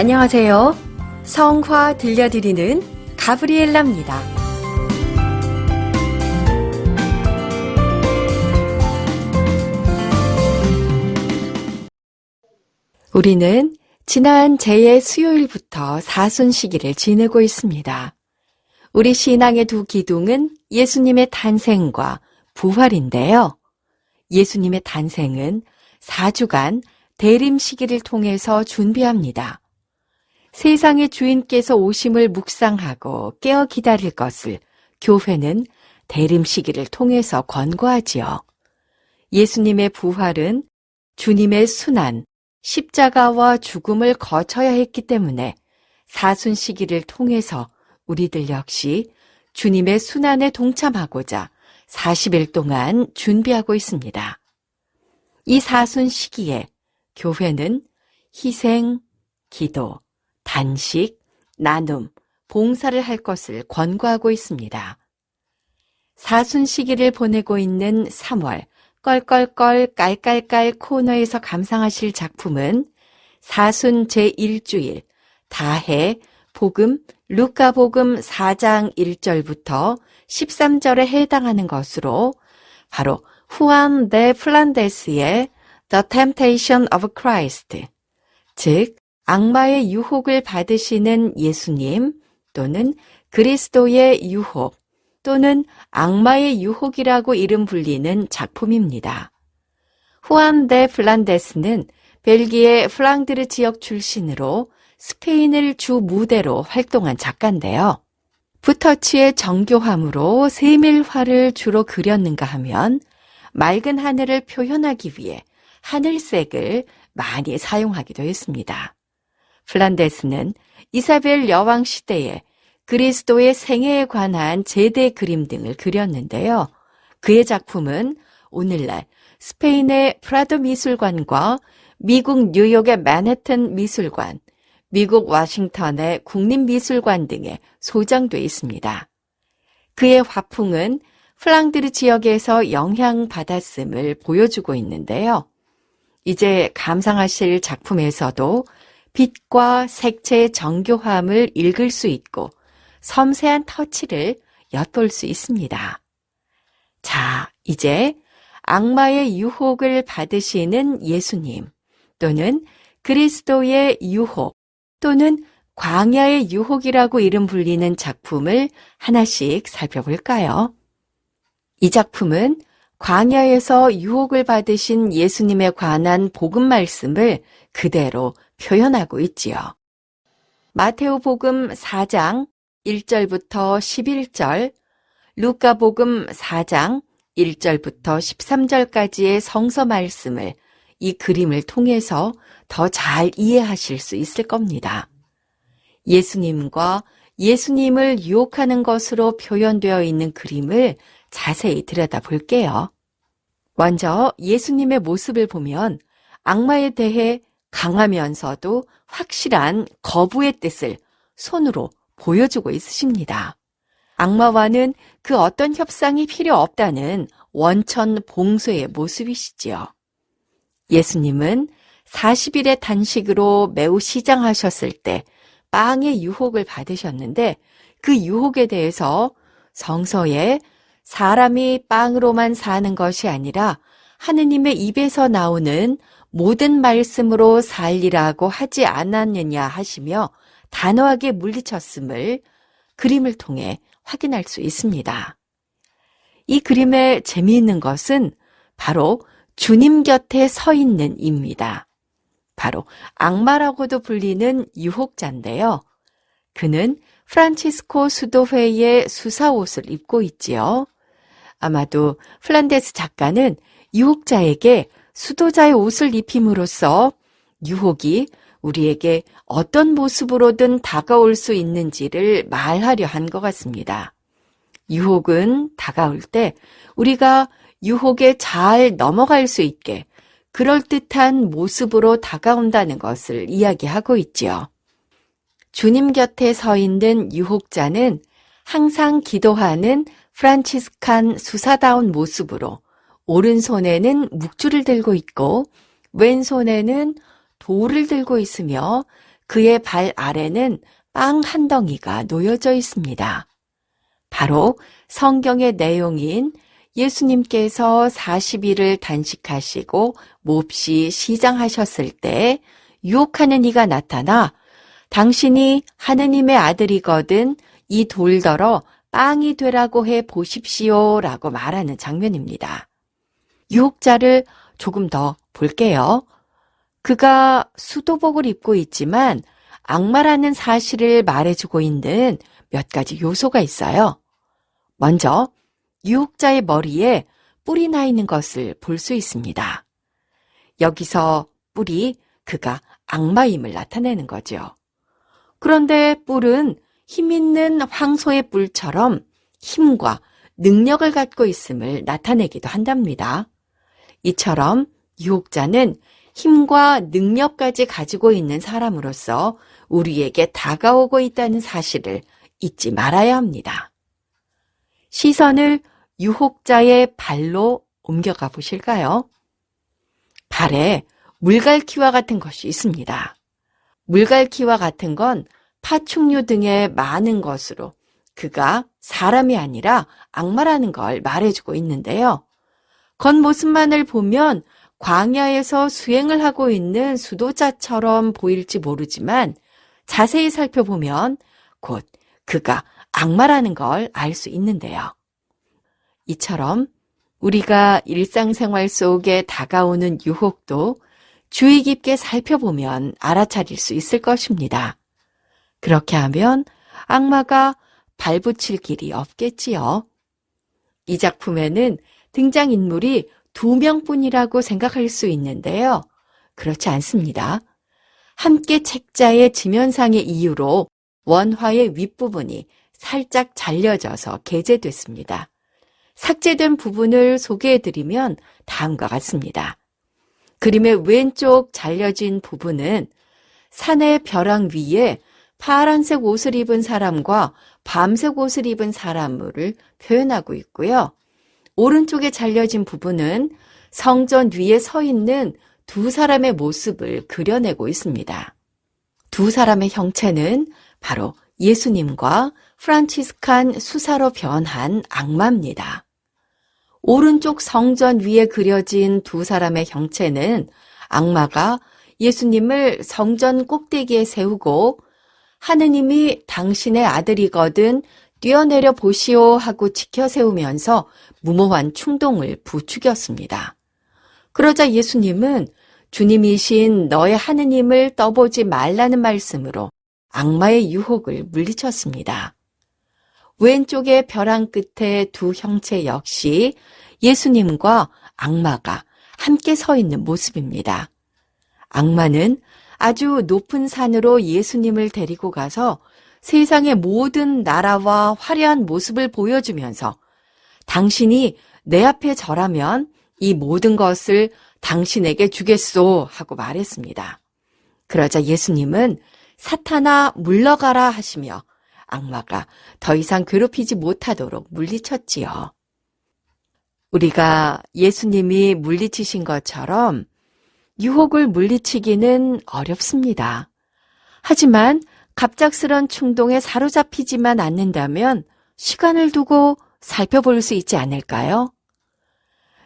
안녕하세요. 성화 들려드리는 가브리엘라입니다. 우리는 지난 제 수요일부터 사순 시기를 지내고 있습니다. 우리 신앙의 두 기둥은 예수님의 탄생과 부활인데요. 예수님의 탄생은 4주간 대림 시기를 통해서 준비합니다. 세상의 주인께서 오심을 묵상하고 깨어 기다릴 것을 교회는 대림 시기를 통해서 권고하지요. 예수님의 부활은 주님의 순환, 십자가와 죽음을 거쳐야 했기 때문에 사순 시기를 통해서 우리들 역시 주님의 순환에 동참하고자 40일 동안 준비하고 있습니다. 이 사순 시기에 교회는 희생, 기도, 단식, 나눔, 봉사를 할 것을 권고하고 있습니다. 사순 시기를 보내고 있는 3월 껄껄껄 깔깔깔 코너에서 감상하실 작품은 사순 제1주일 다해 복음 루카복음 4장 1절부터 13절에 해당하는 것으로 바로 후안 데 플란데스의 The Temptation of Christ, 즉 악마의 유혹을 받으시는 예수님 또는 그리스도의 유혹 또는 악마의 유혹이라고 이름 불리는 작품입니다. 후안 데 플란데스는 벨기에 플랑드르 지역 출신으로 스페인을 주 무대로 활동한 작가인데요. 부터치의 정교함으로 세밀화를 주로 그렸는가 하면 맑은 하늘을 표현하기 위해 하늘색을 많이 사용하기도 했습니다. 플란데스는 이사벨 여왕 시대에 그리스도의 생애에 관한 제대 그림 등을 그렸는데요. 그의 작품은 오늘날 스페인의 프라도 미술관과 미국 뉴욕의 맨해튼 미술관, 미국 워싱턴의 국립미술관 등에 소장돼 있습니다. 그의 화풍은 플랑드르 지역에서 영향받았음을 보여주고 있는데요. 이제 감상하실 작품에서도 빛과 색채의 정교함을 읽을 수 있고 섬세한 터치를 엿볼 수 있습니다. 자, 이제 악마의 유혹을 받으시는 예수님 또는 그리스도의 유혹 또는 광야의 유혹이라고 이름 불리는 작품을 하나씩 살펴볼까요? 이 작품은 광야에서 유혹을 받으신 예수님에 관한 복음 말씀을 그대로 표현하고 있지요. 마테오복음 4장 1절부터 11절, 루카복음 4장 1절부터 13절까지의 성서 말씀을 이 그림을 통해서 더 잘 이해하실 수 있을 겁니다. 예수님과 예수님을 유혹하는 것으로 표현되어 있는 그림을 자세히 들여다볼게요. 먼저 예수님의 모습을 보면 악마에 대해 강하면서도 확실한 거부의 뜻을 손으로 보여주고 있으십니다. 악마와는 그 어떤 협상이 필요 없다는 원천 봉쇄의 모습이시지요. 예수님은 40일의 단식으로 매우 시장하셨을 때 빵의 유혹을 받으셨는데 그 유혹에 대해서 성서에 사람이 빵으로만 사는 것이 아니라 하느님의 입에서 나오는 모든 말씀으로 살리라고 하지 않았느냐 하시며 단호하게 물리쳤음을 그림을 통해 확인할 수 있습니다. 이 그림의 재미있는 것은 바로 주님 곁에 서 있는 입니다. 바로 악마라고도 불리는 유혹자인데요. 그는 프란치스코 수도회의 수사옷을 입고 있지요. 아마도 플란데스 작가는 유혹자에게 수도자의 옷을 입힘으로써 유혹이 우리에게 어떤 모습으로든 다가올 수 있는지를 말하려 한 것 같습니다. 유혹은 다가올 때 우리가 유혹에 잘 넘어갈 수 있게 그럴듯한 모습으로 다가온다는 것을 이야기하고 있지요. 주님 곁에 서 있는 유혹자는 항상 기도하는 프란치스칸 수사다운 모습으로 오른손에는 묵주를 들고 있고 왼손에는 돌을 들고 있으며 그의 발 아래는 빵 한 덩이가 놓여져 있습니다. 바로 성경의 내용인 예수님께서 40일을 단식하시고 몹시 시장하셨을 때 유혹하는 이가 나타나 당신이 하느님의 아들이거든 이 돌더러 빵이 되라고 해 보십시오 라고 말하는 장면입니다. 유혹자를 조금 더 볼게요. 그가 수도복을 입고 있지만 악마라는 사실을 말해주고 있는 몇 가지 요소가 있어요. 먼저 유혹자의 머리에 뿔이 나 있는 것을 볼 수 있습니다. 여기서 뿔이 그가 악마임을 나타내는 거죠. 그런데 뿔은 힘있는 황소의 뿔처럼 힘과 능력을 갖고 있음을 나타내기도 한답니다. 이처럼 유혹자는 힘과 능력까지 가지고 있는 사람으로서 우리에게 다가오고 있다는 사실을 잊지 말아야 합니다. 시선을 유혹자의 발로 옮겨가 보실까요? 발에 물갈퀴와 같은 것이 있습니다. 물갈퀴와 같은 건 파충류 등의 많은 것으로 그가 사람이 아니라 악마라는 걸 말해주고 있는데요. 겉모습만을 보면 광야에서 수행을 하고 있는 수도자처럼 보일지 모르지만 자세히 살펴보면 곧 그가 악마라는 걸 알 수 있는데요. 이처럼 우리가 일상생활 속에 다가오는 유혹도 주의 깊게 살펴보면 알아차릴 수 있을 것입니다. 그렇게 하면 악마가 발붙일 길이 없겠지요. 이 작품에는 등장인물이 2명뿐이라고 생각할 수 있는데요. 그렇지 않습니다. 함께 책자의 지면상의 이유로 원화의 윗부분이 살짝 잘려져서 게재됐습니다. 삭제된 부분을 소개해드리면 다음과 같습니다. 그림의 왼쪽 잘려진 부분은 산의 벼랑 위에 파란색 옷을 입은 사람과 밤색 옷을 입은 사람을 표현하고 있고요. 오른쪽에 잘려진 부분은 성전 위에 서 있는 2사람의 모습을 그려내고 있습니다. 2사람의 형체는 바로 예수님과 프란치스칸 수사로 변한 악마입니다. 오른쪽 성전 위에 그려진 2사람의 형체는 악마가 예수님을 성전 꼭대기에 세우고 하느님이 당신의 아들이거든 뛰어내려 보시오 하고 지켜 세우면서 무모한 충동을 부추겼습니다. 그러자 예수님은 주님이신 너의 하느님을 떠보지 말라는 말씀으로 악마의 유혹을 물리쳤습니다. 왼쪽의 벼랑 끝에 2 형체 역시 예수님과 악마가 함께 서 있는 모습입니다. 악마는 아주 높은 산으로 예수님을 데리고 가서 세상의 모든 나라와 화려한 모습을 보여주면서 당신이 내 앞에 절하면 이 모든 것을 당신에게 주겠소 하고 말했습니다. 그러자 예수님은 사탄아 물러가라 하시며 악마가 더 이상 괴롭히지 못하도록 물리쳤지요. 우리가 예수님이 물리치신 것처럼 유혹을 물리치기는 어렵습니다. 하지만 갑작스런 충동에 사로잡히지만 않는다면 시간을 두고 살펴볼 수 있지 않을까요?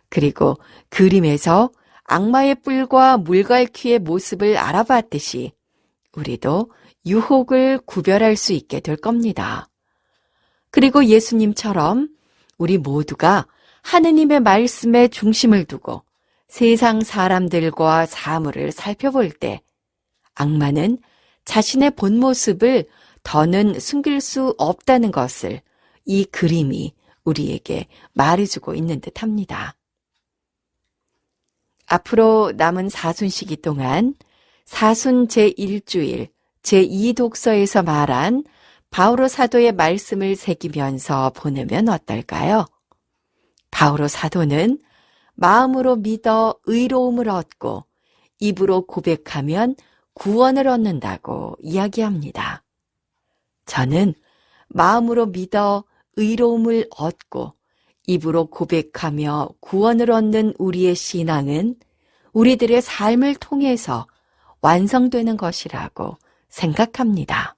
그리고 그림에서 악마의 뿔과 물갈퀴의 모습을 알아봤듯이 우리도 유혹을 구별할 수 있게 될 겁니다. 그리고 예수님처럼 우리 모두가 하느님의 말씀에 중심을 두고 세상 사람들과 사물을 살펴볼 때 악마는 자신의 본 모습을 더는 숨길 수 없다는 것을 이 그림이 우리에게 말해주고 있는 듯합니다. 앞으로 남은 사순 시기 동안 사순 제1주일 제2독서에서 말한 바오로 사도의 말씀을 새기면서 보내면 어떨까요? 바오로 사도는 마음으로 믿어 의로움을 얻고 입으로 고백하면 구원을 얻는다고 이야기합니다. 저는 마음으로 믿어 의로움을 얻고 입으로 고백하며 구원을 얻는 우리의 신앙은 우리들의 삶을 통해서 완성되는 것이라고 생각합니다.